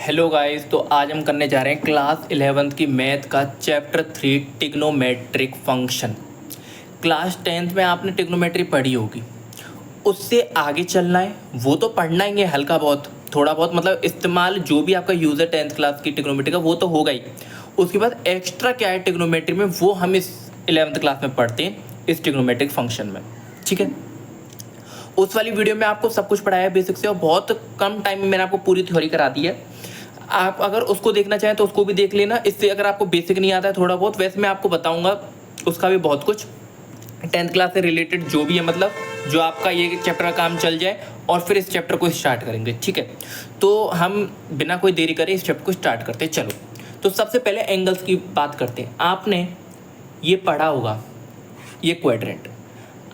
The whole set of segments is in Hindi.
हेलो गाइस, तो आज हम करने जा रहे हैं क्लास 11th की मैथ का chapter 3 trigonometric function. Class 10th में आपने टिग्नोमेट्री पढ़ी होगी, उससे आगे चलना है। वो तो पढ़ना ही है, हल्का बहुत थोड़ा बहुत मतलब इस्तेमाल जो भी आपका यूज़ है 10th क्लास की टिग्नोमेट्री का वो तो होगा ही। उसके बाद एक्स्ट्रा क्या है टिग्नोमेट्री में, वो हम इस 11th क्लास में पढ़ते हैं इस टिग्नोमेट्रिक फंक्शन में। ठीक है, उस वाली वीडियो में आपको सब कुछ पढ़ाया है बेसिक से, और बहुत कम टाइम में मैंने आपको पूरी थ्योरी करा दी है। आप अगर उसको देखना चाहें तो उसको भी देख लेना। इससे अगर आपको बेसिक नहीं आता है थोड़ा बहुत, वैसे मैं आपको बताऊंगा उसका भी बहुत कुछ 10th क्लास से रिलेटेड जो भी है, मतलब जो आपका ये चैप्टर का काम चल जाए और फिर इस चैप्टर को स्टार्ट करेंगे। ठीक है, तो हम बिना कोई देरी करे इस चैप्टर को स्टार्ट करते हैं। चलो, तो सबसे पहले एंगल्स की बात करते हैं। आपने ये पढ़ा होगा, ये क्वाड्रेंट।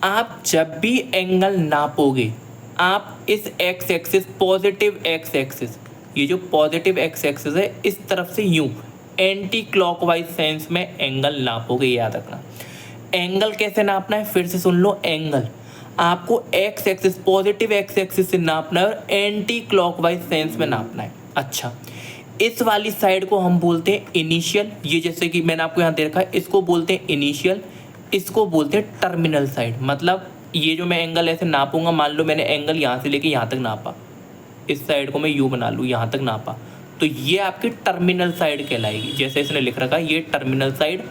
आप जब भी एंगल नापोगे, आप इस x axis, positive x axis, ये जो पॉजिटिव एक्स एक्सिस है, इस तरफ से यूं एंटी क्लॉकवाइज सेंस में एंगल नापोगे। याद रखना, एंगल कैसे नापना है, फिर से सुन लो। एंगल आपको x axis, positive x axis से नापना है और एंटी क्लॉकवाइज सेंस में नापना है। अच्छा, इस वाली साइड को हम बोलते हैं इनिशियल। ये जैसे कि मैंने आपको यहाँ दे रखा है, इसको बोलते हैं इनिशियल, इसको बोलते हैं टर्मिनल साइड। मतलब ये जो मैं एंगल ऐसे नापूंगा, मान लो मैंने एंगल यहाँ से लेके यहाँ तक नापा, इस साइड को मैं यू बना लूँ, यहाँ तक नापा, तो ये आपकी टर्मिनल साइड कहलाएगी। जैसे इसने लिख रखा है, ये टर्मिनल साइड।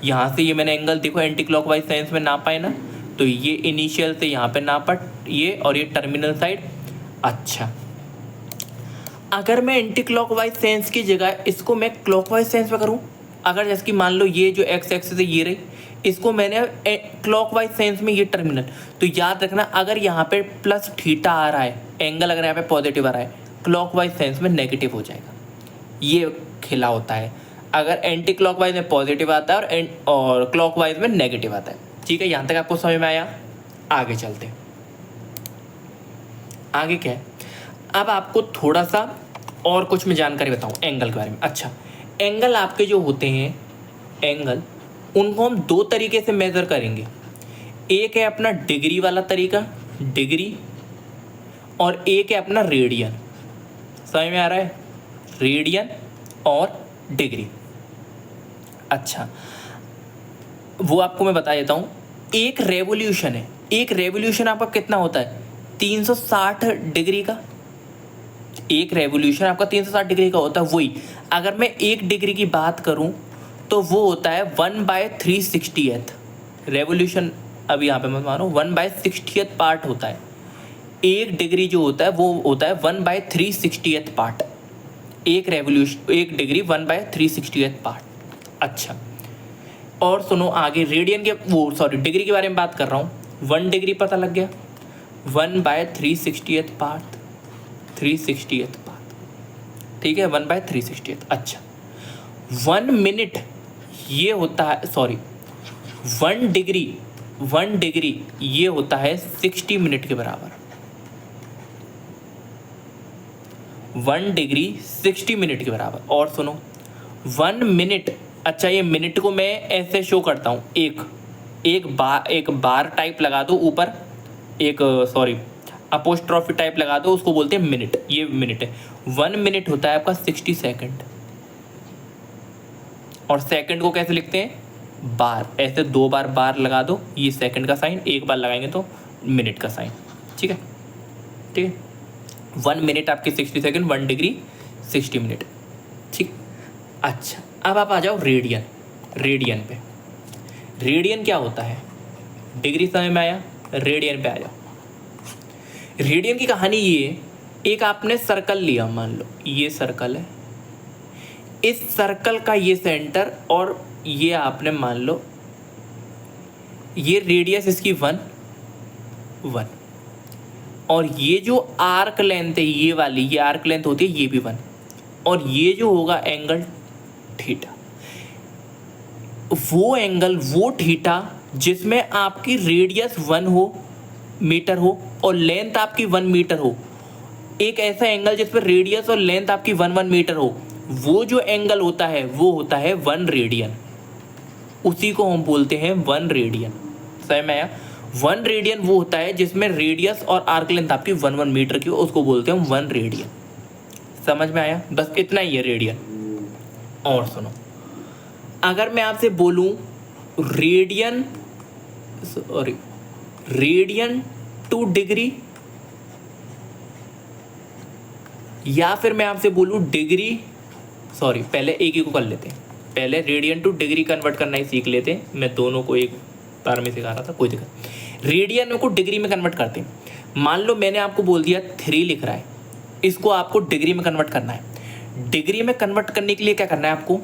यहाँ से ये मैंने एंगल देखो एंटी क्लॉकवाइज सेंस में नापा है ना, तो ये इनिशियल से यहाँ पे नापा ये, और ये टर्मिनल साइड। अच्छा, अगर मैं एंटी क्लॉकवाइज सेंस की जगह इसको मैं क्लॉकवाइज सेंस में करूँ, अगर जैसे कि मान लो ये जो एक्स एक्सिस है ये रही, इसको मैंने क्लॉकवाइज सेंस में ये टर्मिनल, तो याद रखना अगर यहाँ पे प्लस थीटा आ रहा है एंगल, अगर यहाँ पे पॉजिटिव आ रहा है, क्लॉकवाइज सेंस में नेगेटिव हो जाएगा। ये खेला होता है, अगर एंटी क्लॉकवाइज में पॉजिटिव आता है और क्लॉकवाइज में नेगेटिव आता है। ठीक है, यहाँ तक आपको समझ में आया। आगे चलते हैं, आगे क्या है, अब आपको थोड़ा सा और कुछ मैं जानकारी बताऊँ एंगल के बारे में। अच्छा, एंगल आपके जो होते हैं एंगल, उनको हम दो तरीके से मेज़र करेंगे। एक है अपना डिग्री वाला तरीका, डिग्री, और एक है अपना रेडियन। समझ में आ रहा है, रेडियन और डिग्री। अच्छा, वो आपको मैं बता देता हूँ। एक रेवोल्यूशन है, एक रेवोल्यूशन आपका कितना होता है, 360 डिग्री का। एक रेवोल्यूशन आपका 360 डिग्री का होता है। वही अगर मैं 1 डिग्री की बात करूं तो वो होता है 1/360th रेवोल्यूशन। अभी यहाँ पे मत मानो, 1/60th पार्ट होता है। 1 डिग्री जो होता है वो होता है 1/360th पार्ट। एक रेवोल्यूशन, 1 डिग्री 1/360th पार्ट। अच्छा, और सुनो आगे, रेडियन के वो सॉरी डिग्री के बारे में बात कर रहा हूँ। 1 डिग्री पता लग गया, 1/360th पार्ट, 360th पार्ट। ठीक है, 1/360th। अच्छा, 1 मिनट ये होता है, सॉरी 1 डिग्री ये होता है 60 मिनट के बराबर। 1 डिग्री 60 मिनट के बराबर। और सुनो 1 मिनट, अच्छा ये मिनट को मैं ऐसे शो करता हूँ, एक बार टाइप लगा दो ऊपर, एक सॉरी अपोस्ट्रॉफी टाइप लगा दो, उसको बोलते हैं मिनट। ये मिनट है। 1 मिनट होता है आपका 60 सेकंड। और सेकंड को कैसे लिखते हैं, बार, ऐसे 2 बार बार लगा दो, ये सेकंड का साइन, एक बार लगाएंगे तो मिनट का साइन। ठीक है, ठीक है, 1 मिनट आपके 60 सेकंड, 1 डिग्री 60 मिनट। ठीक, अच्छा अब आप आ जाओ रेडियन। रेडियन पे, रेडियन क्या होता है, डिग्री समझ में आया, रेडियन पे आ जाओ। रेडियन की कहानी ये, एक आपने सर्कल लिया, मान लो ये सर्कल है, इस सर्कल का ये सेंटर, और ये आपने मान लो ये रेडियस इसकी 1, और ये जो आर्क लेंथ है ये वाली, ये आर्क लेंथ होती है, ये भी 1, और ये जो होगा एंगल थीटा। वो एंगल, वो थीटा जिसमें आपकी रेडियस 1 हो, मीटर हो, और लेंथ आपकी 1 मीटर हो। एक ऐसा एंगल जिसमें रेडियस और लेंथ आपकी 1 मीटर हो, वो जो एंगल होता है वो होता है 1 रेडियन। उसी को हम बोलते हैं 1 रेडियन। समझ में आया, 1 रेडियन वो होता है जिसमें रेडियस और आर्क लेंथ आपकी 1 मीटर की हो, उसको बोलते हैं 1 रेडियन। समझ में आया? बस इतना ही है रेडियन। और सुनो, अगर मैं आपसे बोलूं रेडियन टू डिग्री, या फिर मैं आपसे बोलूं पहले एक ही को कर लेते हैं, पहले रेडियन टू डिग्री कन्वर्ट करना ही सीख लेते हैं। मैं दोनों को एक बार में सिखा रहा था, कोई दिक्कत। रेडियन को डिग्री में कन्वर्ट करते हैं। मान लो मैंने आपको बोल दिया 3 लिख रहा है, इसको आपको डिग्री में कन्वर्ट करना है। डिग्री में कन्वर्ट करने के लिए क्या करना है आपको?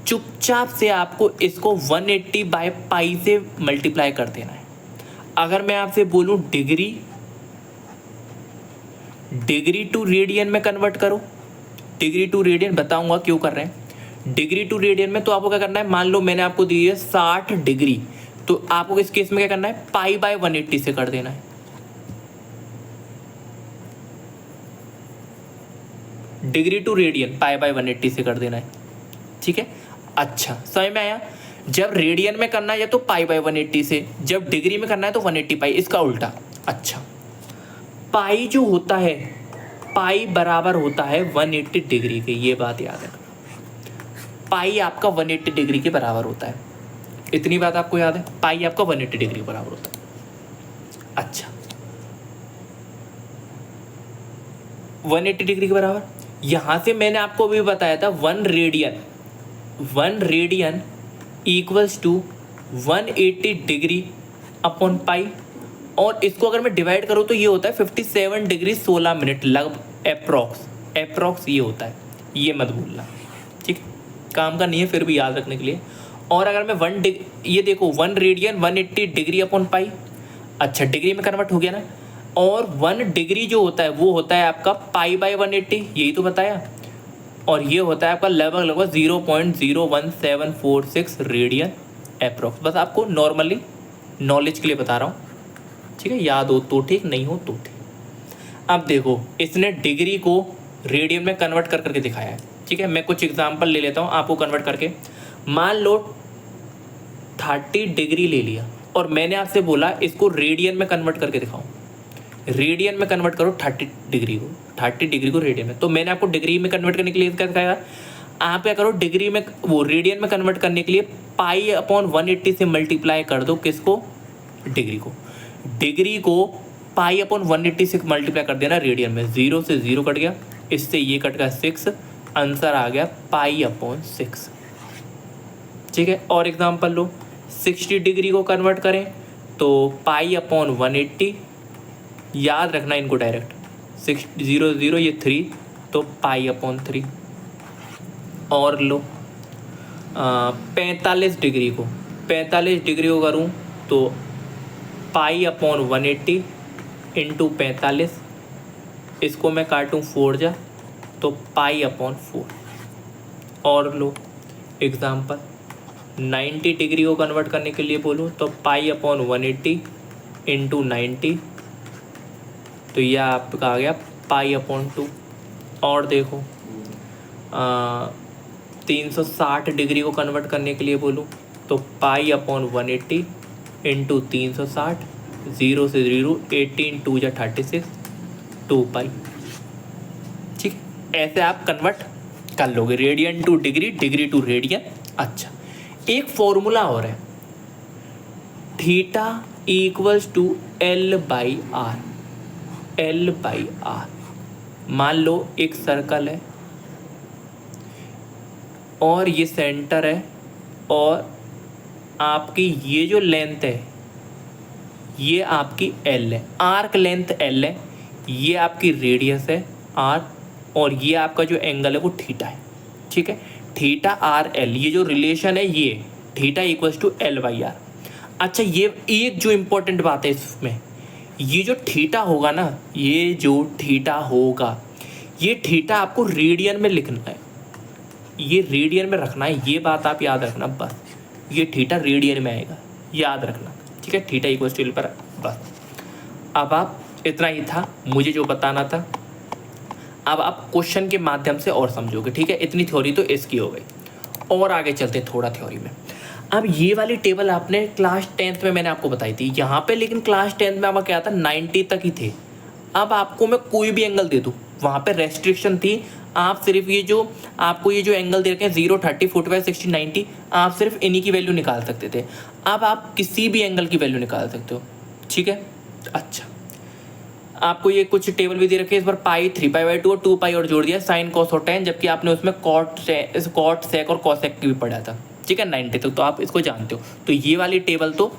चुपचाप से आपको इसको 180 बाय पाई से मल्टीप्लाई कर देना है। अगर मैं आपसे बोलूं डिग्री टू रेडियन में कन्वर्ट करो, डिग्री टू रेडियन बताऊंगा क्यों कर रहे हैं। डिग्री टू रेडियन में तो आपको क्या करना है, मान लो मैंने आपको दी है 60 डिग्री, तो आपको इस केस में क्या करना है, पाई बाय 180 से कर देना है। Degree to radian pi by 180 से कर देना है, ठीक है। अच्छा, समझ में आया? जब रेडियन में करना है तो पाई बाय 180 से, जब डिग्री में करना है तो 180 पाई, इसका उल्टा। अच्छा, पाई जो होता है, पाई बराबर होता है 180 डिग्री के, ये बात याद रखना। पाई आपका 180 डिग्री के बराबर होता है, इतनी बात आपको याद है? पाई आपका 180 डिग्री के बराबर होता है। अच्छा, 180 डिग्री के बराबर, यहां से मैंने आपको भी बताया था 1 radian equals to 180 degree upon pi, और इसको अगर मैं डिवाइड करूँ तो ये होता है 57 डिग्री 16 मिनट लगभग, अप्रॉक्स ये होता है, ये मत भूलना, ठीक है। काम का नहीं है, फिर भी याद रखने के लिए। और अगर मैं ये देखो 1 रेडियन 180 डिग्री अपॉन पाई, अच्छा डिग्री में कन्वर्ट हो गया ना। और 1 डिग्री जो होता है वो होता है आपका पाई बाय 180, यही तो बताया। और ये होता है आपका लगभग 0.01746 रेडियन अप्रॉक्स। बस आपको नॉर्मली नॉलेज के लिए बता रहा हूँ, ठीक है। याद हो तो ठीक, नहीं हो तो ठीक। अब देखो, इसने डिग्री को रेडियन में कन्वर्ट कर करके दिखाया है, ठीक है। मैं कुछ एग्जांपल ले लेता हूँ आपको कन्वर्ट करके। मान लो 30 डिग्री ले लिया, और मैंने आपसे बोला इसको रेडियन में कन्वर्ट करके दिखाओ। रेडियन में कन्वर्ट करो 30 डिग्री को रेडियन में। तो मैंने आपको डिग्री में कन्वर्ट करने के लिए क्या दिखाया, आप क्या करो, डिग्री में वो रेडियन में कन्वर्ट करने के लिए पाई अपॉन 180 से मल्टीप्लाई कर दो, किसको? डिग्री को पाई अपॉन 180 से मल्टीप्लाई कर देना रेडियन में। 0 से 0 कट गया, इससे ये कट गया 6, आंसर आ गया पाई अपॉन 6, ठीक है। और एग्जांपल लो, 60 डिग्री को कन्वर्ट करें तो पाई अपॉन 180, याद रखना इनको डायरेक्ट, 0 ये 3, तो पाई अपॉन 3। और लो 45 डिग्री को करूँ तो पाई अपॉन 180 इंटू 45, इसको मैं काटूँ 4 जा तो पाई अपॉन 4। और लो एग्जांपल, 90 डिग्री को कन्वर्ट करने के लिए बोलूँ तो पाई अपॉन 180 इंटू 90, तो यह आपका आ गया पाई अपॉन 2। और देखो 360 डिग्री को कन्वर्ट करने के लिए बोलूँ तो पाई अपॉन 180 इंटू 360, 0 से 0, 18 2 जा 36, 2 पाई, ठीक है। ऐसे आप कन्वर्ट कर लोगे, radian to degree, degree to radian. अच्छा, एक फॉर्मूला और है, theta equals to L by R. मान लो एक सर्कल है और ये सेंटर है, और आपकी ये जो लेंथ है ये आपकी L है, आर्क लेंथ L है, ये आपकी रेडियस है R, और ये आपका जो एंगल है वो थीटा है, ठीक है। थीटा आर एल, ये जो रिलेशन है ये theta equals to L by R. अच्छा, ये एक जो इम्पोर्टेंट बात है इसमें, ये जो थीटा होगा ना, ये थीटा आपको रेडियन में लिखना है, ये रेडियन में रखना है, ये बात आप याद रखना बस। ये थीटा रेडियन में आएगा, याद रखना, ठीक है। थीटा इक्वल्स टू L पर बस। अब आप इतना ही था मुझे जो बताना था, अब आप क्वेश्चन के माध्यम से और समझोगे, ठीक है। इतनी थ्योरी तो इसकी हो गई, और आगे चलते हैं थोड़ा थ्योरी में। अब ये वाली टेबल आपने क्लास 10th में मैंने आपको बताई थी यहाँ पे, लेकिन क्लास 10th में आपका क्या था, 90 तक ही थे। अब आपको मैं कोई भी एंगल दे दूँ, वहाँ पे रेस्ट्रिक्शन थी। आप सिर्फ ये जो आपको ये जो एंगल दे रखे हैं 0, 30, 45, 60, 90, आप सिर्फ इन्हीं की वैल्यू निकाल सकते थे। अब आप किसी भी एंगल की वैल्यू निकाल सकते हो, ठीक है। अच्छा, आपको ये कुछ टेबल भी दे रखे हैं, इस बार पाई, 3π/2 और 2π और जोड़ दिया, साइन कॉस और टेन, जबकि आपने उसमें कॉट सेक और कॉसेक की भी पढ़ा था, ठीक है, 90 तक, तो आप इसको जानते हो। तो ये वाली टेबल तो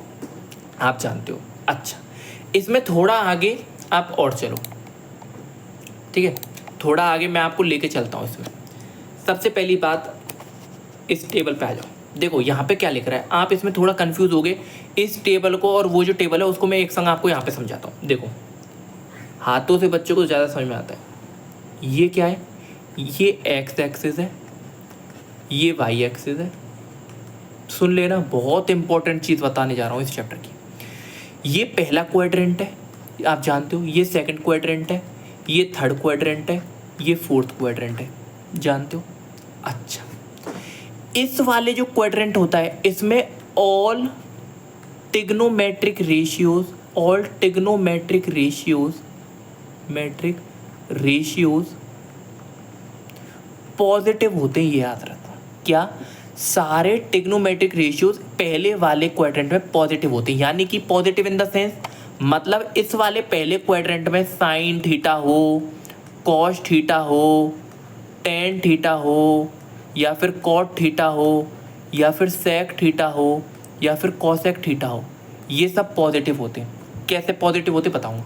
आप जानते हो। अच्छा, इसमें थोड़ा आगे आप और चलो, ठीक है, थोड़ा आगे मैं आपको लेके चलता हूँ इसमें। सबसे पहली बात, इस टेबल पे आ जाओ। देखो यहाँ पे क्या लिख रहा है, आप इसमें थोड़ा कंफ्यूज हो गए। इस टेबल को और वो जो टेबल है उसको मैं एक संग आपको यहाँ पे समझाता हूँ। देखो, हाथों से बच्चों को ज़्यादा समझ में आता है। ये क्या है, ये एक्स एक्सिस है, ये वाई एक्सिस है। सुन लेना, बहुत इंपॉर्टेंट चीज़ बताने जा रहा हूँ इस चैप्टर की। ये पहला क्वाड्रेंट है, आप जानते हो। ये सेकंड क्वाड्रेंट है, ये थर्ड क्वाड्रेंट है, ये फोर्थ क्वाड्रेंट है, जानते हो। अच्छा, इस वाले जो क्वाड्रेंट होता है इसमें ऑल टिग्नोमेट्रिक रेशियोज पॉजिटिव होते हैं, ये याद रखना। क्या, सारे टिग्नोमेट्रिक रेशियोज पहले वाले क्वाड्रेंट में पॉजिटिव होते हैं, यानी कि पॉजिटिव इन द सेंस, मतलब इस वाले पहले क्वाड्रेंट में साइन थीटा हो, कॉस थीटा हो, टेन थीटा हो, या फिर कॉट थीटा हो, या फिर सेक थीटा हो, या फिर कॉसेक थीटा हो, ये सब पॉजिटिव होते हैं। कैसे पॉजिटिव होते बताऊंगा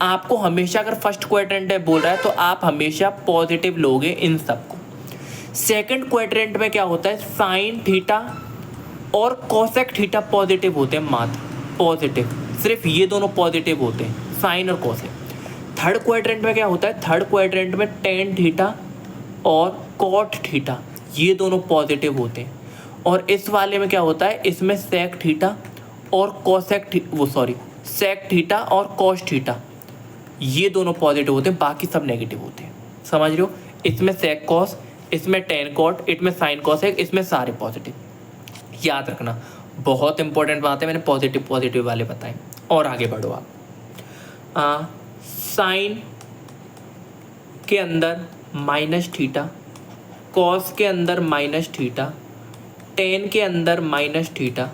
आपको। हमेशा अगर फर्स्ट क्वाड्रेंट है बोल रहा है तो आप हमेशा पॉजिटिव लोगे इन सबको। सेकंड क्वाड्रेंट में क्या होता है, साइन थीटा और कॉसेक थीटा पॉजिटिव होते हैं, मात्र पॉजिटिव, सिर्फ ये दोनों पॉजिटिव होते हैं, साइन और कॉसेक। थर्ड क्वाड्रेंट में क्या होता है, थर्ड क्वाड्रेंट में टेन थीटा और कॉट थीटा, ये दोनों पॉजिटिव होते हैं। और इस वाले में क्या होता है, इसमें सेक थीटा और सेक थीटा और कॉस थीटा, ये दोनों पॉजिटिव होते हैं, बाकी सब नेगेटिव होते हैं। समझ रहे हो, इसमें सेक कॉस, इसमें टेन कॉट, इसमें साइन कॉसेक, इसमें सारे पॉजिटिव। याद रखना, बहुत इंपॉर्टेंट बात है, मैंने पॉजिटिव वाले बताए। और आगे बढ़ो आप। साइन के अंदर माइनस थीटा, कॉस के अंदर माइनस थीटा, टेन के अंदर माइनस थीटा,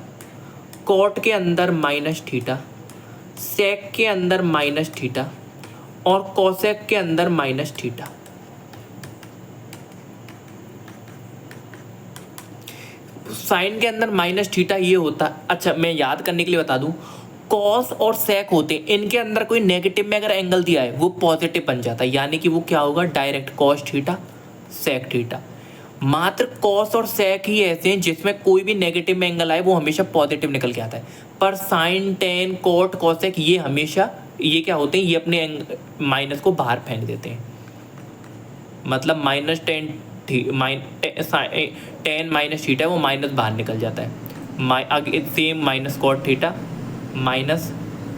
कॉट के अंदर माइनस थीटा, सेक के अंदर माइनस थीटा और कॉसेक के अंदर माइनस थीटा। साइन के अंदर माइनस थीटा ये होता है। अच्छा, मैं याद करने के लिए बता दूं, कॉस और सेक होते हैं, इनके अंदर कोई नेगेटिव में अगर एंगल दिया है वो पॉजिटिव बन जाता है, यानी कि वो क्या होगा, direct cos theta sec theta. मात्र कॉस और सेक ही ऐसे हैं जिसमें कोई भी नेगेटिव में एंगल आए वो हमेशा पॉजिटिव निकल के आता है। पर साइन, टेन, कॉट, कॉसेक ये हमेशा ये क्या होते हैं, ये अपने माइनस को बाहर फेंक देते हैं। मतलब टेन माइनस थीटा वो माइनस बाहर निकल जाता है। Same minus cot theta minus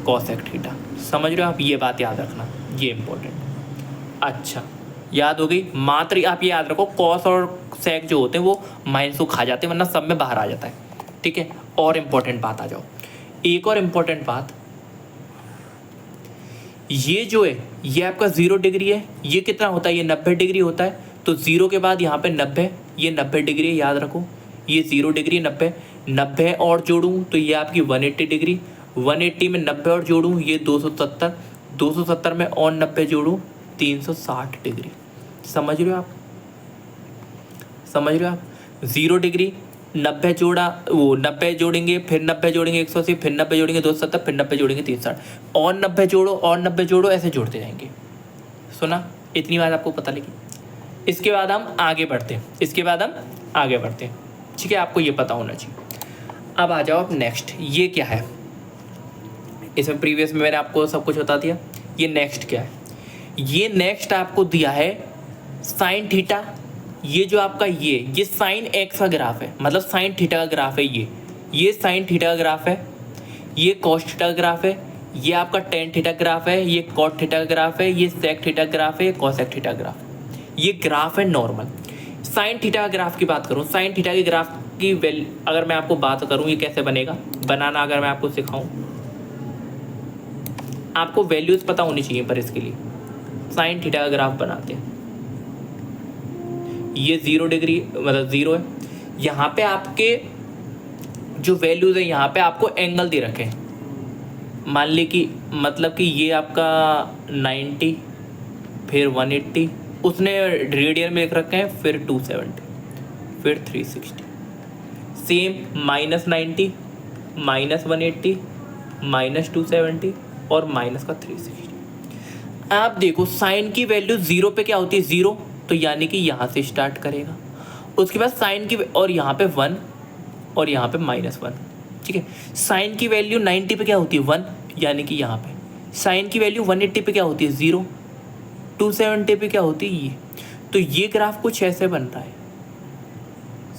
cosec theta. समझ रहे हो आप, ये बात याद रखना, ये इंपॉर्टेंट। अच्छा, याद हो गई। मात्र आप ये याद रखो, कॉस और सेक जो होते हैं वो माइनस को खा जाते हैं, वरना सब में बाहर आ जाता है, ठीक है। और इम्पोर्टेंट बात आ जाओ, एक और इम्पोर्टेंट बात, ये जो है ये आपका 0 डिग्री है, ये कितना होता है, ये 90 डिग्री होता है। तो 0 के बाद यहाँ पे 90, ये 90 डिग्री है, याद रखो। ये 0 डिग्री 90 और जोड़ूँ तो ये आपकी 180 डिग्री, 180 में 90 और जोड़ूँ ये 270, 270 में और 90 जोड़ूँ 360 डिग्री। समझ रहे हो आप, समझ रहे हो आप। 0 डिग्री 90 जोड़ा, वो 90 जोड़ेंगे, फिर 90 जोड़ेंगे 180, फिर 90 जोड़ेंगे 270, फिर 90 जोड़ेंगे 360, और 90 जोड़ो और 90 जोड़ो, ऐसे जोड़ते जाएंगे। सुना, इतनी बात आपको पता लगी। इसके बाद हम आगे बढ़ते हैं, ठीक है, आपको ये पता होना चाहिए। अब आ जाओ आप नेक्स्ट, ये क्या है, इसमें प्रीवियस में मैंने आपको सब कुछ बता दिया। ये नेक्स्ट क्या है, ये नेक्स्ट आपको दिया है साइन थीटा। ये जो आपका ये साइन एक्स का ग्राफ है, मतलब साइन थीटा का ग्राफ है। ये साइन थीटा का ग्राफ है, ये कॉस थीटा का ग्राफ है, ये आपका टेन थीटा ग्राफ है, ये कॉट थीटा का ग्राफ है, ये सेक थीटा ग्राफ है, ये कॉसेक थीटा ग्राफ। ये ग्राफ है नॉर्मल। साइन थीटा का ग्राफ की बात करूँ, साइन थीटा के ग्राफ की अगर मैं आपको बात करूँ ये कैसे बनेगा, बनाना अगर मैं आपको सिखाऊँ, आपको वैल्यूज़ पता होनी चाहिए पर इसके लिए। साइन थीटा का ग्राफ बनाते हैं। ये 0 डिग्री मतलब 0 है। यहाँ पे आपके जो वैल्यूज़ है यहाँ पे आपको एंगल दे रखे हैं। मान ली कि मतलब कि ये आपका 90 फिर 180 उसने रेडियन में लिख रखे हैं, फिर 270 फिर 360। सेम -90 -180 -270 और माइनस का 360। आप देखो साइन की वैल्यू 0 पे क्या होती है 0, तो यानी कि यहाँ से स्टार्ट करेगा। उसके बाद साइन की और यहाँ पे 1 और यहाँ पे -1। ठीक है। साइन की वैल्यू 90 पे क्या होती है 1, यानी कि यहाँ पे। साइन की वैल्यू 180 पे क्या होती है 0, 270 पे क्या होती है ये। तो ये ग्राफ कुछ ऐसे बन रहा है,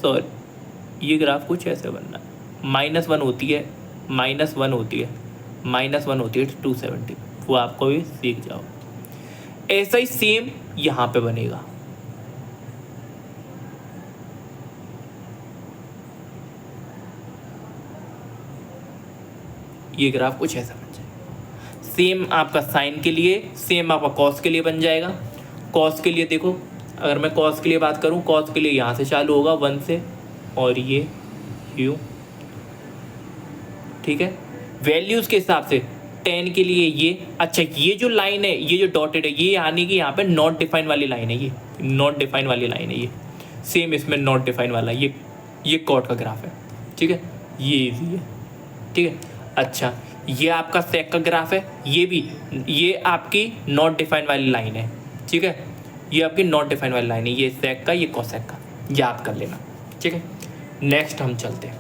सॉरी ये ग्राफ कुछ ऐसे बन रहा है। -1 होती है, -1 होती है, -1 होती है 270। वो आपको भी सीख जाओ। ऐसा ही सेम यहाँ पे बनेगा। ये ग्राफ कुछ ऐसा बन जाएगा। सेम आपका साइन के लिए, सेम आपका कॉस के लिए बन जाएगा। कॉस के लिए देखो, अगर मैं कॉस के लिए बात करूँ, कॉस के लिए यहाँ से चालू होगा 1 से और ये यूँ। ठीक है। वैल्यूज़ के हिसाब से tan के लिए ये, अच्छा ये जो लाइन है, ये जो डॉटेड है, ये यानी कि यहाँ पे नॉट डिफाइन वाली लाइन है। ये नॉट डिफाइन वाली लाइन है। ये सेम इसमें नॉट डिफाइन वाला, ये कॉट का ग्राफ है। ठीक है, ये इजी है। ठीक है। अच्छा ये आपका सेक का ग्राफ है, ये आपकी नॉट डिफाइन वाली लाइन है। ठीक है, ये आपकी नॉट डिफाइन वाली लाइन है। ये सेक का, ये कोसेक का, याद कर लेना। ठीक है। नेक्स्ट हम चलते हैं,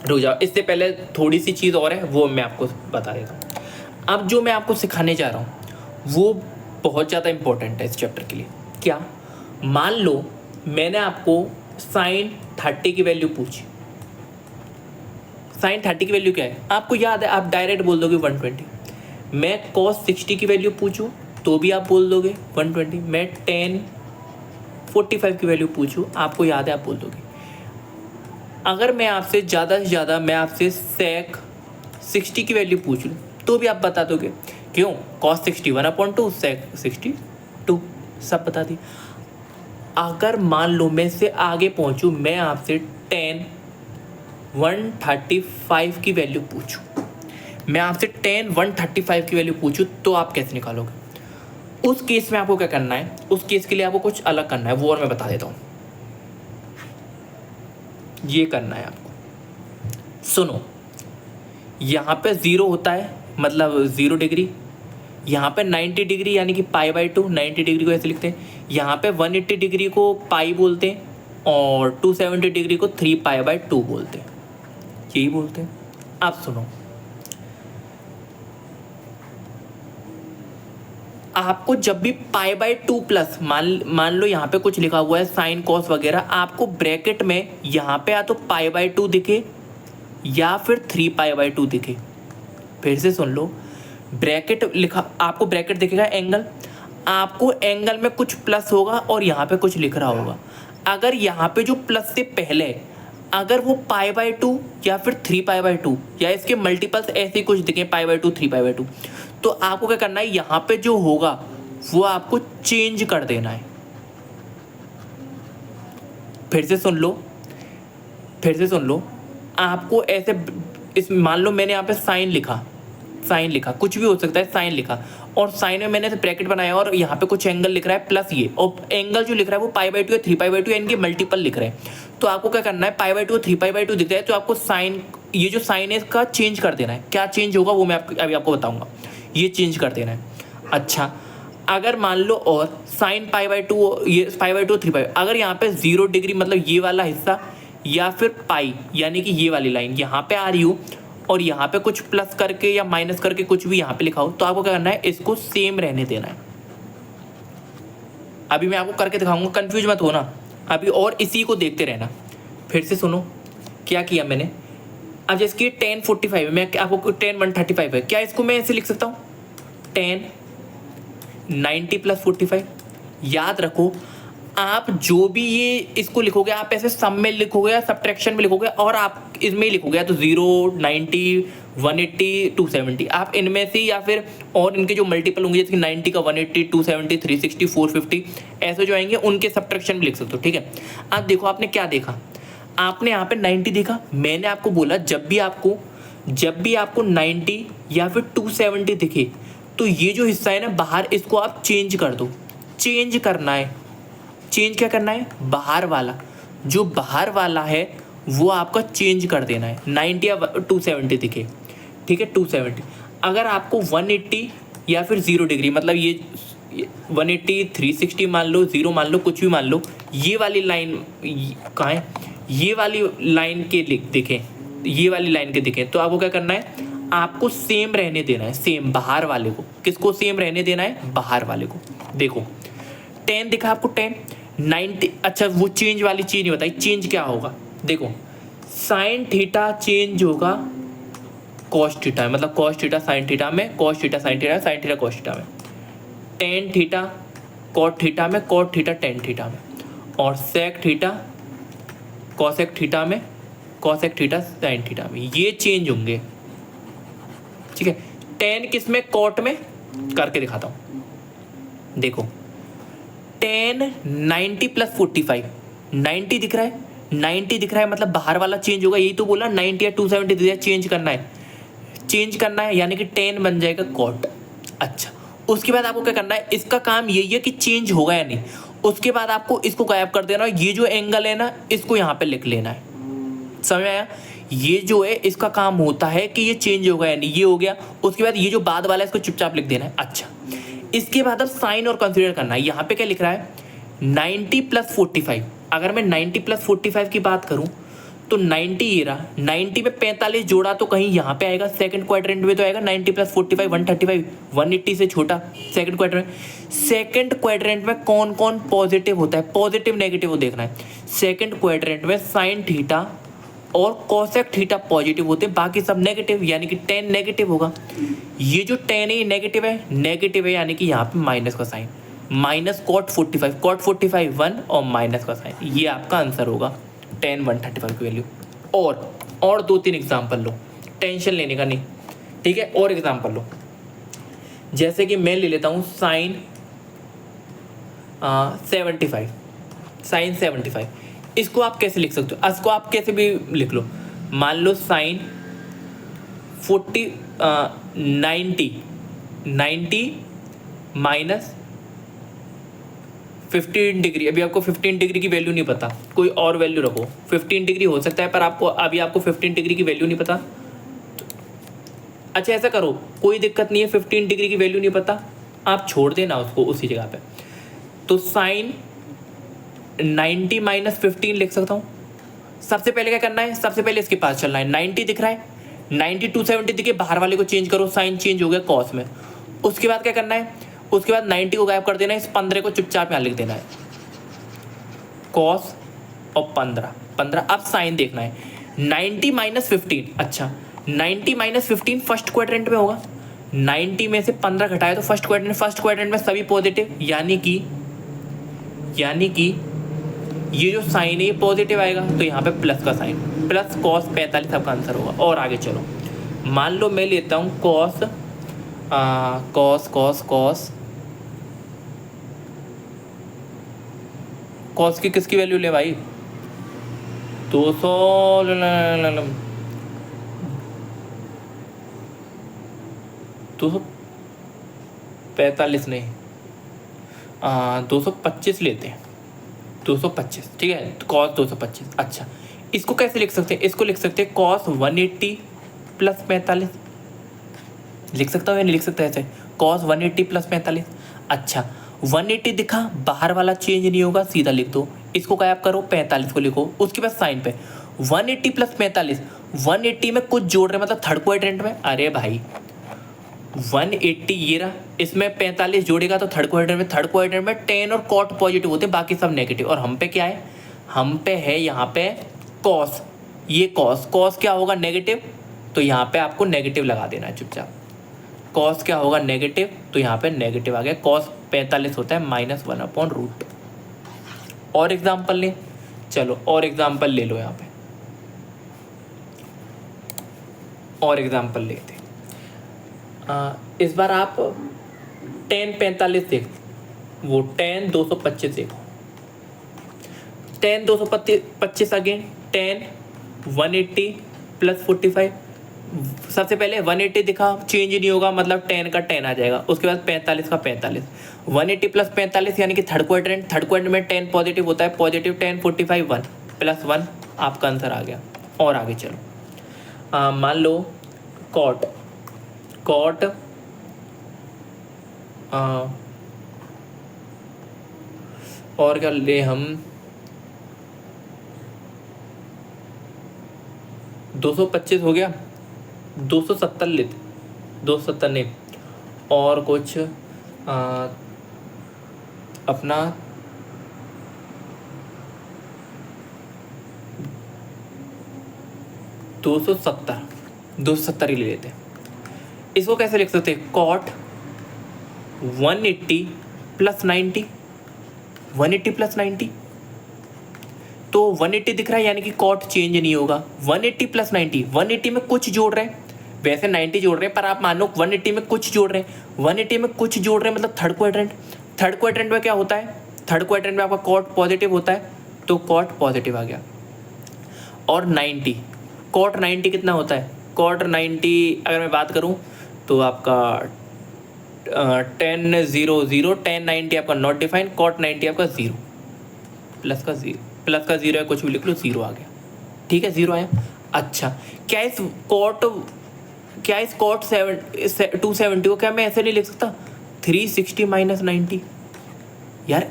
रुक जाओ, इससे पहले थोड़ी सी चीज़ और है, वो मैं आपको बता देता हूँ। अब जो मैं आपको सिखाने जा रहा हूँ वो बहुत ज़्यादा इम्पोर्टेंट है इस चैप्टर के लिए। क्या, मान लो मैंने आपको साइन 30 की वैल्यू पूछी। साइन 30 की वैल्यू क्या है आपको याद है, आप डायरेक्ट बोल दोगे 120। मैं कॉस 60 की वैल्यू पूछूँ तो भी आप बोल दोगे 120। मैं tan 45 की वैल्यू पूछूँ, आपको याद है, आप बोल दोगे। अगर मैं आपसे ज़्यादा से ज़्यादा मैं आपसे सेक 60 की वैल्यू पूछ लूँ तो भी आप बता दोगे। क्यों, कॉस 61/2 सेक 62, सब बता दी। अगर मान लो मैं इससे आगे पहुँचूँ, मैं आपसे tan 135 की वैल्यू पूछूँ, मैं आपसे tan 135 की वैल्यू पूछूँ, तो आप कैसे निकालोगे। उस केस में आपको क्या करना है, उस केस के लिए आपको कुछ अलग करना है, वो और मैं बता देता हूँ। ये करना है आपको, सुनो। यहाँ पे 0 होता है, मतलब 0 डिग्री। यहाँ पे 90 डिग्री यानी कि π/2, 90 डिग्री को ऐसे लिखते हैं। यहाँ पे 180 डिग्री को पाई बोलते हैं और 270 डिग्री को 3π/2 बोलते हैं, यही बोलते हैं। अब सुनो, आपको जब भी π/2 प्लस मान लो यहाँ पे कुछ लिखा हुआ है साइन कॉस वगैरह, आपको ब्रैकेट में यहाँ पे या तो π/2 दिखे या फिर 3π/2 दिखे। फिर से सुन लो, ब्रैकेट लिखा, आपको ब्रैकेट दिखेगा एंगल, आपको एंगल में कुछ प्लस होगा और यहाँ पे कुछ लिख रहा होगा। अगर यहाँ पे जो प्लस से पहले अगर वो π/2 या फिर 3π/2 या इसके मल्टीपल्स ऐसे कुछ दिखे π/2 3π/2, तो आपको क्या करना है, यहाँ पे जो होगा वो आपको चेंज कर देना है। फिर से सुन लो, आपको ऐसे इस मान लो मैंने यहाँ पे साइन लिखा, कुछ भी हो सकता है, साइन लिखा और साइन में मैंने ब्रैकेट बनाया और यहाँ पे कुछ एंगल लिख रहा है प्लस ये, और एंगल जो लिख रहा है वो π/2 या 3π/2 या इनके मल्टीपल लिख रहे हैं। तो आपको क्या करना है, π/2 3π/2 दिख रहा है तो आपको साइन, ये जो साइन है इसका चेंज कर देना है। क्या चेंज होगा वो मैं अभी आपको बताऊंगा, ये चेंज कर देना है। अच्छा, अगर मान लो और साइन π/2, ये π/2 3π, अगर यहाँ पे 0 डिग्री मतलब ये वाला हिस्सा या फिर पाई यानी कि ये वाली लाइन यहाँ पे आ रही हो और यहाँ पे कुछ प्लस करके या माइनस करके कुछ भी यहाँ पे लिखा हो, तो आपको क्या करना है, इसको सेम रहने देना है। अभी मैं आपको करके दिखाऊंगा, कंफ्यूज मत होना अभी, और इसी को देखते रहना। फिर से सुनो क्या किया मैंने। अब जैसे कि tan 45 है, मैं आपको tan 135 है, क्या इसको मैं ऐसे लिख सकता हूँ, tan 90 + 45। याद रखो, आप जो भी ये इसको लिखोगे, आप ऐसे सम में लिखोगे या सब्ट्रैक्शन में लिखोगे और आप इसमें लिखोगे, या तो 0 90 180 270, आप इनमें से या फिर और इनके जो मल्टीपल होंगे, जैसे कि 90 का 180 270 360 450 ऐसे जो आएंगे उनके सब्ट्रैक्शन भी लिख सकते हो, ठीक है। अब देखो आपने क्या देखा, आपने यहाँ पे 90 देखा, मैंने आपको बोला जब भी आपको 90 या फिर 270 दिखे तो ये जो हिस्सा है ना बाहर, इसको आप चेंज कर दो। चेंज करना है, चेंज क्या करना है, बाहर वाला, जो बाहर वाला है वो आपका चेंज कर देना है। 90 या 270 दिखे, ठीक है 270, अगर आपको 180 या फिर 0 डिग्री, मतलब ये 180 360 मान लो, 0 मान लो, कुछ भी मान लो, ये वाली लाइन कहाँ है, ये वाली लाइन के दिखें, ये वाली लाइन के दिखें, तो आपको क्या करना है, आपको सेम रहने देना है, सेम बाहर वाले को। किसको सेम रहने देना है, बाहर वाले को। देखो 10 दिखा आपको, 10 90, अच्छा वो चेंज वाली चीज़ नहीं बताई, चेंज क्या होगा, देखो साइन थीटा चेंज होगा कॉस थीटा, मतलब कॉस थीटा साइन थीटा में, cos theta sine theta, sine theta cos theta में, टेन थीटा कॉट थीटा में, कॉट थीटा टेन थीटा में, और सेक थीटा कॉसेक थीटा में, कॉसेक थीटा साइन थीटा में, ये चेंज होंगे, ठीक है। टेन किस में, कॉट में, करके दिखाता हूँ। देखो 10 90 प्लस 45, 90 दिख रहा है, 90 दिख रहा है, मतलब बाहर वाला चेंज होगा, यही तो बोला 90 या 270 दिया, चेंज करना है, चेंज करना है, यानी कि 10 बन जाएगा कॉट। अच्छा उसके बाद आपको क्या करना है, इसका काम यही है कि चेंज होगा या नहीं, उसके बाद आपको इसको गायब कर देना है, ये जो एंगल है ना इसको यहाँ पे लिख लेना है, समझ में आया। ये जो है इसका काम होता है कि ये चेंज होगा या नहीं, ये हो गया। उसके बाद ये जो बाद वाला है इसको चुपचाप लिख देना है। अच्छा इसके बाद अब साइन और कंसीडर करना है। यहाँ पे क्या लिख रहा है, 90 प्लस 45, अगर मैं 90 प्लस 45 की बात करूँ तो 90 ये रहा, 90 में 45 जोड़ा तो कहीं यहाँ पे आएगा, सेकंड क्वाड्रेंट में तो आएगा 90 प्लस 45 135, 180 से छोटा सेकंड क्वाड्रेंट। सेकंड क्वाड्रेंट में कौन कौन पॉजिटिव होता है, पॉजिटिव नेगेटिव वो देखना है। सेकंड क्वाड्रेंट में साइन थीटा और कॉसेक थीटा पॉजिटिव होते हैं, बाकी सब नेगेटिव, यानी कि 10 नेगेटिव होगा। ये जो 10 है ये नेगेटिव है, यानी कि यहाँ पे माइनस का साइन, माइनस कॉट 45, कॉट 45 1 और माइनस का साइन, ये आपका आंसर होगा 10 135 की वैल्यू। और 2-3 एग्जाम्पल लो, टेंशन लेने का नहीं, ठीक है। और एग्जाम्पल लो, जैसे कि मैं ले लेता हूँ साइन 75, साइन 75, इसको आप कैसे लिख सकते हो, इसको आप कैसे भी लिख लो। मान लो साइन 90 माइनस 15 डिग्री, अभी आपको 15 डिग्री की वैल्यू नहीं पता, कोई और वैल्यू रखो, 15 डिग्री हो सकता है पर आपको अभी 15 डिग्री की वैल्यू नहीं पता। अच्छा ऐसा करो, कोई दिक्कत नहीं है, 15 डिग्री की वैल्यू नहीं पता, आप छोड़ देना उसको उसी जगह पे। तो साइन 90 माइनस 15 लिख सकता हूँ। सबसे पहले क्या करना है, सबसे पहले इसके पास चलना है, 90 दिख रहा है, 90 270 दिखे, बाहर वाले को चेंज करो, साइन चेंज हो गया कॉस में। उसके बाद क्या करना है, उसके बाद 90 को गायब कर देना है, इस 15 को चुपचाप यहाँ लिख देना है, कॉस और 15। अब साइन देखना है, 90 माइनस 15, अच्छा 90 माइनस 15 फर्स्ट क्वाड्रेंट में होगा, 90 में से 15 घटाए तो फर्स्ट क्वाड्रेंट में सभी पॉजिटिव, यानी कि ये जो साइन है ये पॉजिटिव आएगा, तो यहाँ पे प्लस का साइन, प्लस कॉस 45 आपका आंसर होगा। और आगे चलो, मान लो मैं लेता हूँ कॉस की किसकी वैल्यू ले भाई, 245 नहीं, 225 लेते हैं, 225 ठीक है, कॉस 225। अच्छा इसको कैसे लिख सकते हैं, इसको लिख सकते हैं कॉस 180 प्लस 45, लिख सकता हूँ या नहीं लिख सकता ऐसे, कॉस 180 प्लस 45। अच्छा 180 दिखा, बाहर वाला चेंज नहीं होगा, सीधा लिख दो, इसको गायब करो, 45 को लिखो, उसके बाद साइन पे 180 प्लस 45, 180 में कुछ जोड़ रहे मतलब थर्ड क्वाड्रेंट में, अरे भाई 180 ये रहा, इसमें 45 जोड़ेगा तो थर्ड क्वाड्रेंट में 10 और कॉट पॉजिटिव होते हैं, बाकी सब नेगेटिव। और हम पे क्या है, हम पे है यहाँ पे कॉस, ये कॉस क्या होगा नेगेटिव, तो यहाँ पे आपको नेगेटिव लगा देना है चुपचाप। कॉस क्या होगा नेगेटिव, तो यहाँ पे नेगेटिव आ गया, कॉस 45 होता है -1/√। और एग्जाम्पल ले, चलो और एग्जाम्पल ले लो यहाँ पे, और एग्जांपल लेते हैं। इस बार आप tan 45 देख, वो tan 225 देखो, tan 225 अगेन tan 180 प्लस 45। सबसे पहले 180 दिखा, चेंज नहीं होगा, मतलब 10 का 10 आ जाएगा। उसके बाद 45 का 45, 180 प्लस 45 यानी कि थर्ड क्वाड्रेंट में 10 पॉजिटिव होता है, पॉजिटिव 10 45 1 प्लस 1 आपका आंसर आ गया। और आगे चलो, मान लो कॉट और क्या ले हम, 225 हो गया, 270 लेते, 270 नहीं, और कुछ अपना 270 ही ले लेते हैं। इसको कैसे लिख सकते हैं, कॉट 180 प्लस 90, 180 प्लस 90, तो 180 दिख रहा है यानी कि कॉट चेंज नहीं होगा। 180 प्लस 90, 180 में कुछ जोड़ रहे हैं, वैसे 90 जोड़ रहे हैं, पर आप मानो 180 में कुछ जोड़ रहे हैं, 180 में कुछ जोड़ रहे हैं मतलब थर्ड क्वाड्रेंट में क्या होता है, थर्ड क्वाड्रेंट में आपका कॉट पॉजिटिव होता है, तो कॉट पॉजिटिव आ गया। और 90, कॉट 90 कितना होता है, कॉट 90 अगर मैं बात करूँ तो आपका 10 0 0, 10 90 आपका नॉट डिफाइन, कॉट 90 आपका 0 प्लस का 0 है, कुछ भी लिख लो, 0 आ गया। ठीक है, 0 आया। अच्छा, क्या इस कॉट 270 को क्या मैं ऐसे नहीं लिख सकता, 360 माइनस 90? यार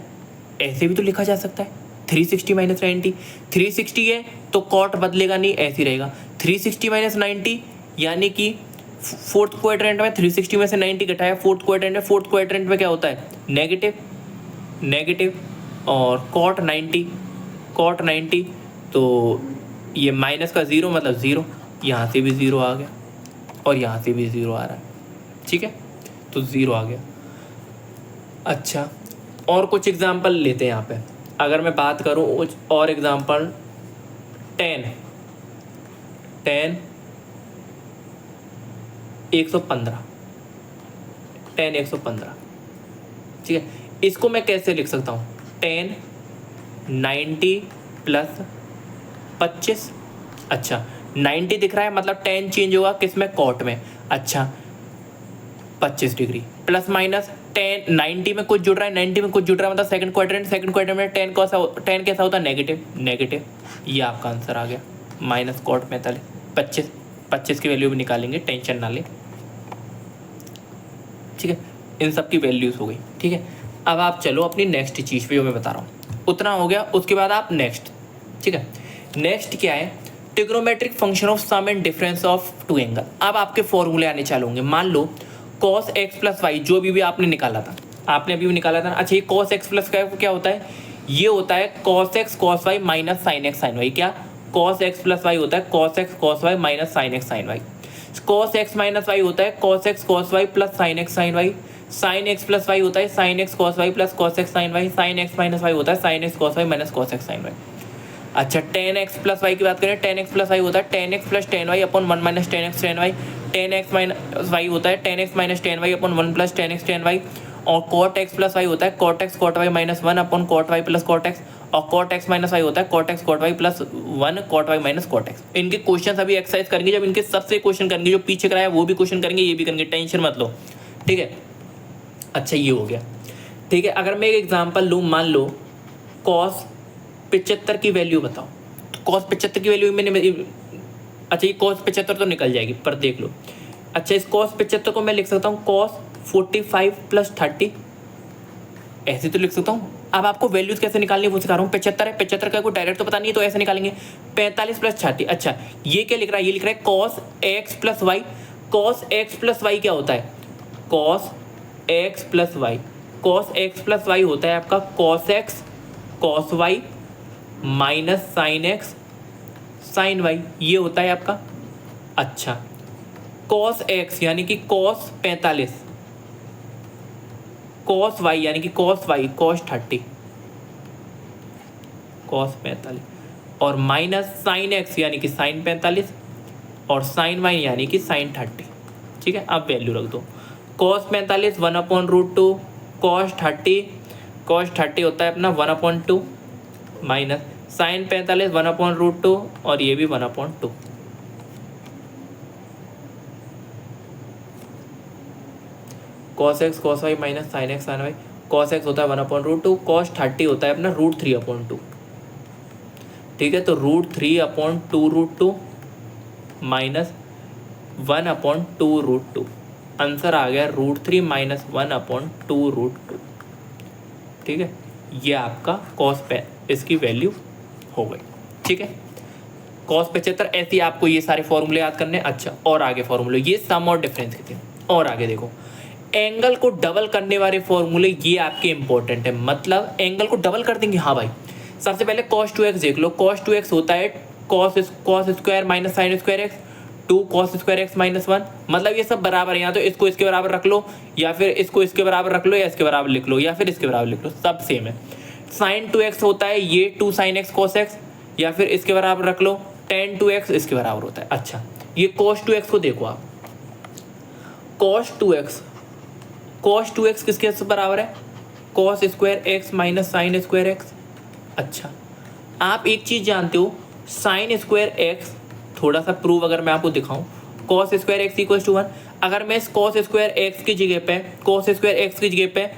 ऐसे भी तो लिखा जा सकता है, 360 माइनस 90, 360 है तो कॉट बदलेगा नहीं, ऐसे ही रहेगा। 360 माइनस 90 यानी कि फोर्थ क्वाड्रेंट में 360 में से 90 घटाया, फोर्थ क्वाड्रेंट में क्या होता है, नेगेटिव, और कॉट 90, तो ये माइनस का 0 मतलब 0, यहाँ से भी 0 आ गया और यहाँ से भी 0 आ रहा है। ठीक है, तो 0 आ गया। अच्छा, और कुछ एग्जांपल लेते हैं यहाँ पे। अगर मैं बात करूँ और एग्जांपल, 10 115, 10 115। ठीक है, इसको मैं कैसे लिख सकता हूँ, 10 90 प्लस 25। अच्छा, 90 दिख रहा है मतलब 10 चेंज होगा किस में, कॉट में। अच्छा, 25 डिग्री प्लस माइनस 10, 90 में कुछ जुड़ रहा है, 90 में कुछ जुड़ रहा है मतलब सेकंड क्वाड्रेंट में 10 कैसा होता है, नेगेटिव। ये आपका आंसर आ गया, माइनस कॉट 45, 25 की वैल्यू भी निकालेंगे, टेंशन ना ले। ठीक है, इन सब की वैल्यूज हो गई। ठीक है, अब आप चलो अपनी नेक्स्ट चीज़ पे, जो मैं बता रहा हूँ उतना हो गया। उसके बाद आप नेक्स्ट, ठीक है, नेक्स्ट क्या है, trigonometric function of sum and difference of two angle. अब आपके फॉर्मूले आने चालू होंगे। मान लो cos x प्लस वाई, जो भी आपने निकाला था, आपने अभी भी निकाला था। अच्छा, ये cos x प्लस क्या होता है, ये होता है cos x cos y minus sine x sine y। क्या, cos x प्लस वाई होता है cos x cos y minus sine x sine y। cos x minus Y होता है cos x cos y plus sine x sine y। Sine x plus Y होता है sine x cos y plus cos x sine y। Sine x minus Y होता है sine x cos y minus cos x sine y। अच्छा, tan x प्लस वाई की बात करें, tan x प्लस वाई होता है tan x plus tan y upon 1 minus tan x tan y। tan x minus Y होता है tan x minus tan y upon 1 plus tan x tan y। और cot x प्लस वाई होता है cot x cot y minus 1 upon cot y plus cot x। और cot x माइनस वाई होता है cot x cot y plus 1 cot y minus cot x। इनके क्वेश्चन अभी एक्सरसाइज करेंगे, जब इनके सबसे क्वेश्चन करेंगे, जो पीछे कराया वो भी क्वेश्चन करेंगे, ये भी करेंगे, टेंशन मत लो। ठीक है, अच्छा ये हो गया। ठीक है, अगर मैं एक एग्जाम्पल लूँ, मान लो cos 75 की वैल्यू बताओ। cos 75 की वैल्यू मैंने, अच्छा ये cos 75 तो निकल जाएगी, पर देख लो। अच्छा, इस cos 75 को मैं लिख सकता हूँ cos 45 प्लस 30, ऐसे तो लिख सकता हूँ। अब आपको वैल्यूज कैसे निकालनी है वो सिखा रहा हूँ। 75 है, 75 का कोई डायरेक्ट तो पता नहीं है, तो ऐसे निकालेंगे 45 प्लस 30। अच्छा, ये क्या लिख रहा है, ये लिख रहा है cos x plus Y. cos x plus Y क्या होता है, cos x plus Y. cos x plus Y होता है आपका cos x cos y minus sine x sine y, ये होता है आपका। अच्छा, cos x यानी कि cos 45, cos y यानी कि cos y cos 30, cos 45, और माइनस साइन x यानी कि साइन 45 और साइन वाई यानी कि साइन 30। ठीक है, अब वैल्यू रख दो। कॉस 45 1/√2, कॉस 30 होता है अपना 1/2 माइनस साइन 45 1/√2 और ये भी 1/2। Cos X cos Y minus sine X sine Y. Cos X होता है 1/√2, कॉस 30 होता है अपना √3/2। ठीक है, तो √3/2√2 माइनस 1/2√2। आंसर आ गया √3 माइनस 1/2√2। ठीक है, ये आपका कॉस पे इसकी वैल्यू हो गई। ठीक है, कॉस 75 ऐसे आपको ये सारे फॉर्मूले याद करने। अच्छा, और आगे फॉर्मूले ये सम और डिफरेंस के थे। और आगे देखो, एंगल को डबल करने वाले फॉर्मूले ये आपके इंपॉर्टेंट है। मतलब एंगल को डबल कर देंगे। हाँ भाई, सबसे पहले cos 2x देख लो। cos 2x होता है cos square minus sine square x, 2 cos square x minus 1। मतलब ये सब बराबर है। यहाँ तो इसको इसके बराबर रख लो, या फिर इसको इसके बराबर रख लो, या इसके बराबर लिख लो, या फिर इसके बराबर लिख लो, सब सेम है। साइन 2x होता है ये 2 sin x cos x, या फिर इसके बराबर रख लो, tan 2x इसके बराबर होता है। अच्छा, ये cos 2x को देखो आप, cos 2x किसके बराबर है? cos square x minus sine square x. अच्छा, आप एक चीज़ जानते हो, साइन स्क्वायर एक्स, थोड़ा सा प्रूव अगर मैं आपको दिखाऊं, cos square X equal to 1। अगर मैं इस cos स्क्वायर एक्स की जगह पे, cos स्क्वायर एक्स की जगह पे,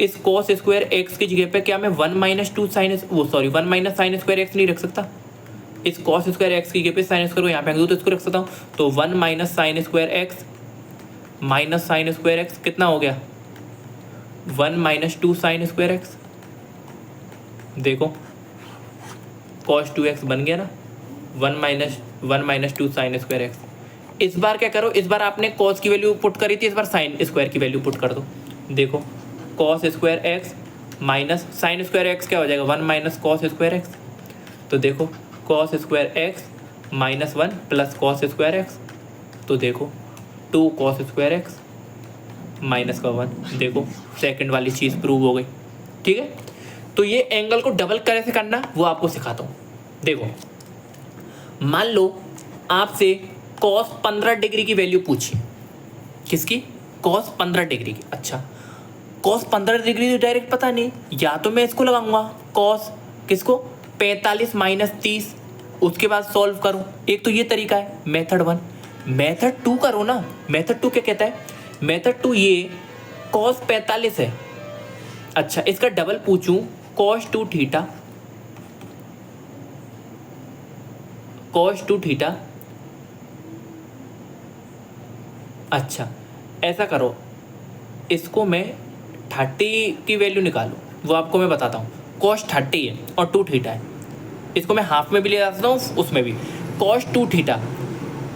इस cos स्क्वायर एक्स की जगह पे क्या मैं 1 minus 2 sine 1 minus sine square X नहीं रख सकता? इस cos स्क्वायर एक्स की जगह पे साइन स्क्वायर को यहाँ पे रख दूँ तो इसको रख सकता हूँ। तो 1 minus sine square x minus sine square x कितना हो गया? 1 माइनस 2 साइन स्क्वायर एक्स। देखो cos 2x बन गया ना, 1 माइनस 2 साइन स्क्वायर एक्स। इस बार क्या करो, इस बार आपने cos की वैल्यू पुट करी थी, इस बार साइन स्क्वायर की वैल्यू पुट कर दो। देखो cos square x minus sine square x क्या हो जाएगा? 1 माइनस cos स्क्वायर एक्स। तो देखो cos square x minus 1 plus cos square x. तो देखो 2 cos स्क्वायर एक्स माइनस का 1। देखो सेकंड वाली चीज़ प्रूव हो गई। ठीक है, तो ये एंगल को डबल कैसे करना वो आपको सिखाता हूँ। देखो, मान लो आपसे cos 15 डिग्री की वैल्यू पूछी। किसकी? cos 15 डिग्री की। अच्छा, cos 15 डिग्री तो डायरेक्ट पता नहीं, या तो मैं इसको लगाऊंगा cos किसको 45 माइनस 30, उसके बाद सॉल्व करूँ। एक तो ये तरीका है मेथड 1। मेथड 2 करो ना। मेथड 2 क्या कहता है? मेथड 2 ये cos 45 है। अच्छा, इसका डबल पूछूं cos 2 थीटा, cos 2 थीटा। अच्छा, ऐसा करो, इसको मैं 30 की वैल्यू निकालूं, वो आपको मैं बताता हूँ। cos 30 है और 2 थीटा है, इसको मैं हाफ में भी ले जा सकता हूँ, उसमें भी cos 2 थीटा।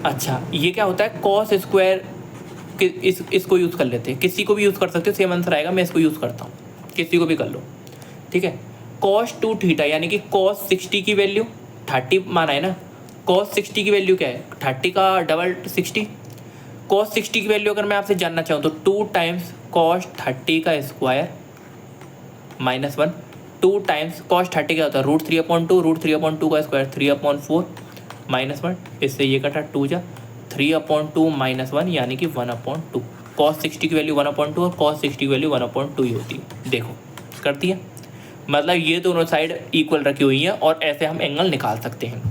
अच्छा, ये क्या होता है? cos स्क्वायर इसको यूज़ कर लेते हैं, किसी को भी यूज़ कर सकते हो, सेम आंसर आएगा। मैं इसको यूज़ करता हूँ, किसी को भी कर लो। ठीक है, cos 2 थीटा यानी कि cos 60 की वैल्यू 30 माना है ना। cos 60 की वैल्यू क्या है? 30 का डबल 60। cos 60 की वैल्यू अगर मैं आपसे जानना चाहूँ तो 2 टाइम्स cos 30 का स्क्वायर माइनस 1। 2 टाइम्स cos 30 क्या होता है? √3/2, √3/2 का स्क्वायर 3/4 माइनस 1। इससे ये कटा 2 जा 3/2 माइनस 1 यानी कि 1/2। cos 60 की वैल्यू 1/2 और cos 60 की वैल्यू 1/2 ही होती है। देखो कर दिया, मतलब ये दोनों साइड इक्वल रखी हुई हैं और ऐसे हम एंगल निकाल सकते हैं।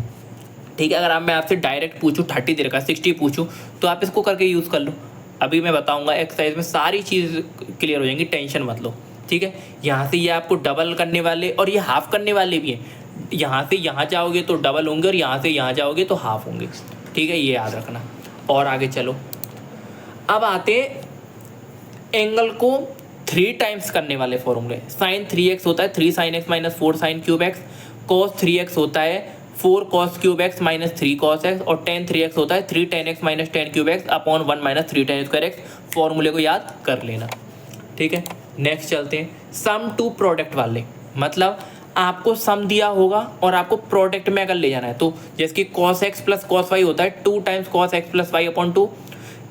ठीक है, अगर मैं आपसे डायरेक्ट पूछूं 30 दे रखा 60 पूछूं तो आप इसको करके यूज़ कर लो। अभी मैं बताऊंगा एक्सरसाइज में, सारी चीज़ क्लियर हो जाएंगी, टेंशन मत लो। ठीक है, यहाँ से ये आपको डबल करने वाले और ये हाफ करने वाले भी हैं। यहाँ से यहाँ जाओगे तो डबल होंगे और यहाँ से यहाँ जाओगे तो हाफ होंगे। ठीक है, ये याद रखना। और आगे चलो, अब आते एंगल को 3 टाइम्स करने वाले फॉर्मूले। साइन 3x होता है 3 sin x minus 4 sin cube x. cos 3x होता है 4 cos cube x minus 3 cos x। और tan 3x होता है 3 tan x minus tan cube x upon 1 minus 3 tan square x. फॉर्मूले को याद कर लेना। ठीक है, नेक्स्ट चलते हैं सम टू प्रोडक्ट वाले। मतलब आपको सम दिया होगा और आपको प्रोडक्ट में अगर ले जाना है तो जैसे कि cos x plus cos y होता है 2 times cos x plus y upon 2।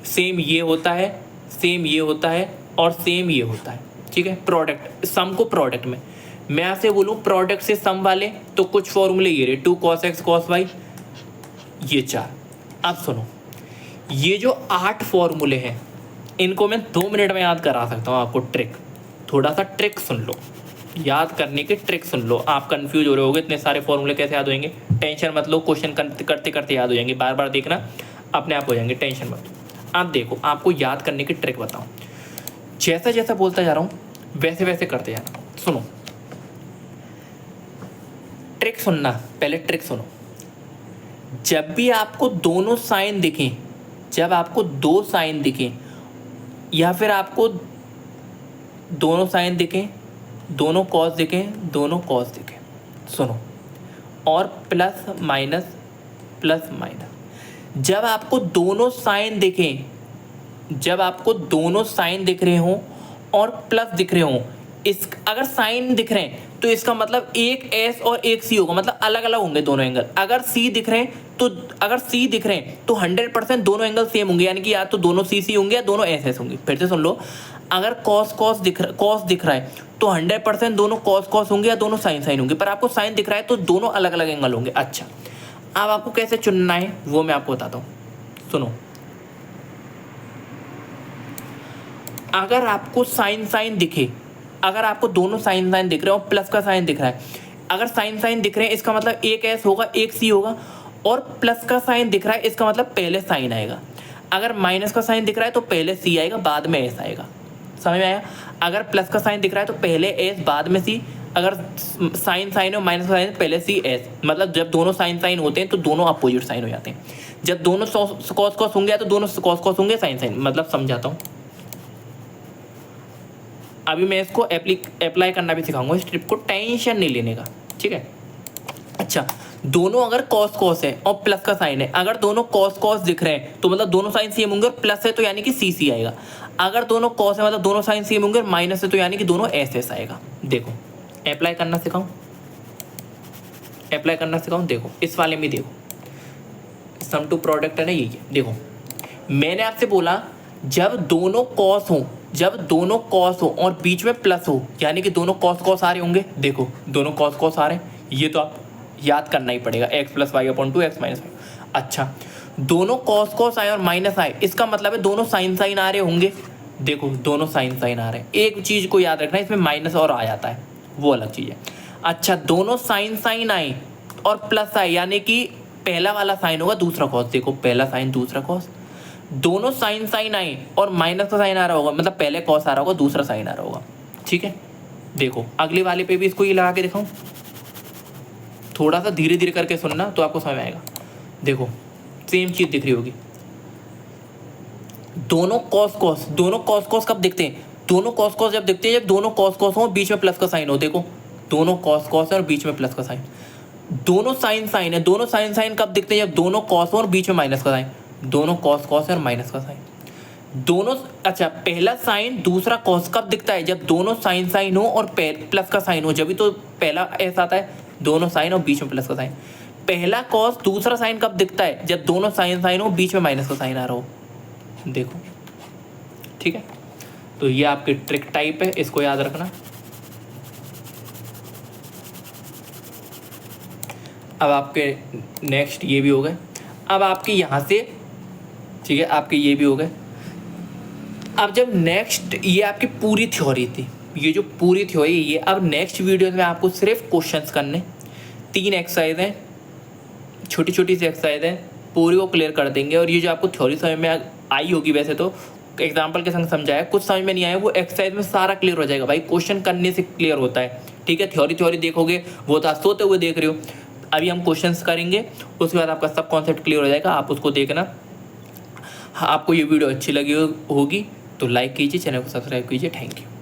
Same ये होता है, सेम ये होता है और सेम ये होता है। ठीक है, प्रोडक्ट सम को प्रोडक्ट में मैं आपसे बोलूँ प्रोडक्ट से सम वाले तो कुछ फॉर्मूले ये रहे 2 cos x cos y, ये 4 अब सुनो, ये जो 8 फॉर्मूले हैं इनको मैं 2 मिनट में याद करा सकता हूँ आपको। ट्रिक, थोड़ा सा ट्रिक सुन लो, याद करने की ट्रिक सुन लो। आप कंफ्यूज हो रहे होगे इतने सारे फॉर्मूले कैसे याद होंगे, टेंशन मत लो, क्वेश्चन करते करते याद हो जाएंगे, बार बार देखना अपने आप हो जाएंगे, टेंशन मत लो। आप देखो, आपको याद करने की ट्रिक बताऊँ, जैसा जैसा बोलता जा रहा हूँ वैसे वैसे करते जाना। सुनो, ट्रिक सुनना, पहले ट्रिक सुनो। जब भी आपको दोनों साइन दिखें, जब आपको 2 साइन दिखें या फिर आपको दोनों साइन दिखें, दोनों कॉस दिखें, दोनों कॉस दिखें, सुनो, और प्लस माइनस, जब आपको दोनों साइन दिखें, जब आपको दोनों साइन दिख रहे हों और प्लस दिख रहे हों, इस अगर साइन दिख रहे हैं तो इसका मतलब एक एस और एक सी होगा, मतलब अलग अलग होंगे दोनों एंगल। अगर सी दिख रहे हैं तो 100% दोनों एंगल सेम होंगे, यानी कि या तो दोनों सी होंगे या दोनों एस होंगे। फिर से सुन लो, अगर कॉस दिख रहा है तो 100% दोनों कॉस होंगे या दोनों साइन होंगे, पर आपको साइन दिख रहा है तो दोनों अलग अलग एंगल होंगे। अच्छा, अब आपको कैसे चुनना है वो मैं आपको बताता हूँ, सुनो। अगर आपको साइन दिखे, अगर आपको दोनों साइन दिख रहे हैं और प्लस का साइन दिख रहा है, अगर साइन दिख रहे हैं इसका मतलब एक एस होगा एक सी होगा, और प्लस का साइन दिख रहा है इसका मतलब पहले साइन आएगा। अगर माइनस का साइन दिख रहा है तो पहले सी आएगा बाद में एस आएगा, समझ में आया? अगर प्लस का साइन दिख रहा है तो पहले एस बाद में सी, अगर साइन और माइनस का साइन पहले सी एस, मतलब जब दोनों साइन होते हैं तो दोनों अपोजिट साइन हो जाते हैं। जब दोनों कॉस होंगे तो दोनों कॉस होंगे साइन, मतलब समझाता हूँ। अभी मैं इसको अप्लाई करना भी सिखाऊंगा, इस ट्रिप को टेंशन नहीं लेने का, ठीक है? अच्छा, दोनों अगर कॉस है और प्लस का साइन है, अगर दोनों कॉस दिख रहे हैं तो मतलब दोनों साइन सेम होंगे, और प्लस है तो यानी कि सी आएगा। अगर दोनों कॉस है मतलब दोनों साइन सेम होंगे, माइनस है तो यानी कि दोनों एस आएगा। देखो, अप्लाई करना सिखाऊं, देखो इस वाले में देखो, सम टू प्रोडक्ट है ना, यही है। देखो, मैंने आपसे बोला जब दोनों कॉस हो और बीच में प्लस हो, यानी कि दोनों कॉस आ रहे होंगे। देखो, दोनों कॉस आ रहे हैं, ये तो आप याद करना ही पड़ेगा, x + y/2 x - y। अच्छा, दोनों कॉस आए और माइनस आए, इसका मतलब है दोनों साइन आ रहे होंगे। देखो, दोनों साइन आ रहे हैं। एक चीज़ को याद रखना, इसमें माइनस और आ जाता है, वो अलग चीज़ है। अच्छा, दोनों साइन आए और प्लस आए, यानी कि पहला वाला साइन होगा दूसरा कॉस। देखो, पहला साइन दूसरा कॉस, दोनों साइन आए और माइनस का साइन आ रहा होगा, मतलब पहले कॉस आ रहा होगा दूसरा साइन आ रहा होगा, ठीक है? देखो, अगले वाले पे भी इसको ये लगा के दिखाऊं, थोड़ा सा धीरे धीरे करके सुनना तो आपको समझ में आएगा। देखो, सेम चीज दिख रही होगी, दोनों कॉस कब दिखते हैं? दोनों कॉस जब दिखते हैं जब दोनों कॉस हो, बीच में प्लस का साइन हो। देखो, दोनों कॉस है और बीच में प्लस का साइन। दोनों साइन है, दोनों साइन कब दिखते हैं? जब दोनों कॉस हो और बीच में माइनस का साइन। दोनों कॉस है और माइनस का साइन, दोनों। अच्छा, पहला साइन दूसरा कॉस कब दिखता है? जब दोनों साइन हो और प्लस का साइन हो, जब भी तो पहला एस आता है, दोनों साइन और बीच में प्लस का साइन। पहला कॉस दूसरा साइन कब दिखता है? जब दोनों साइन हो, बीच में माइनस का साइन आ रहा हो। देखो, ठीक है? तो ये आपकी ट्रिक टाइप है, इसको याद रखना। अब आपके नेक्स्ट ये भी हो गए, अब आपके यहाँ से, ठीक है, आपके ये भी हो गए। अब जब नेक्स्ट, ये आपकी पूरी थ्योरी थी, ये जो पूरी थ्योरी, ये अब नेक्स्ट वीडियो में आपको सिर्फ क्वेश्चंस करने, 3 एक्सरसाइज हैं, छोटी सी एक्सरसाइज हैं, पूरी को क्लियर कर देंगे। और ये जो आपको थ्योरी समझ में आई होगी, वैसे तो एग्जाम्पल के संग समझाया, कुछ समझ में नहीं आया वो एक्सरसाइज में सारा क्लियर हो जाएगा भाई, क्वेश्चन करने से क्लियर होता है, ठीक है? थ्योरी देखोगे वो तो सोते हुए देख रहे हो, अभी हम क्वेश्चंस करेंगे, उसके बाद आपका सब कॉन्सेप्ट क्लियर हो जाएगा, आप उसको देखना। हाँ, आपको ये वीडियो अच्छी लगी होगी तो लाइक कीजिए, चैनल को सब्सक्राइब कीजिए। Thank you.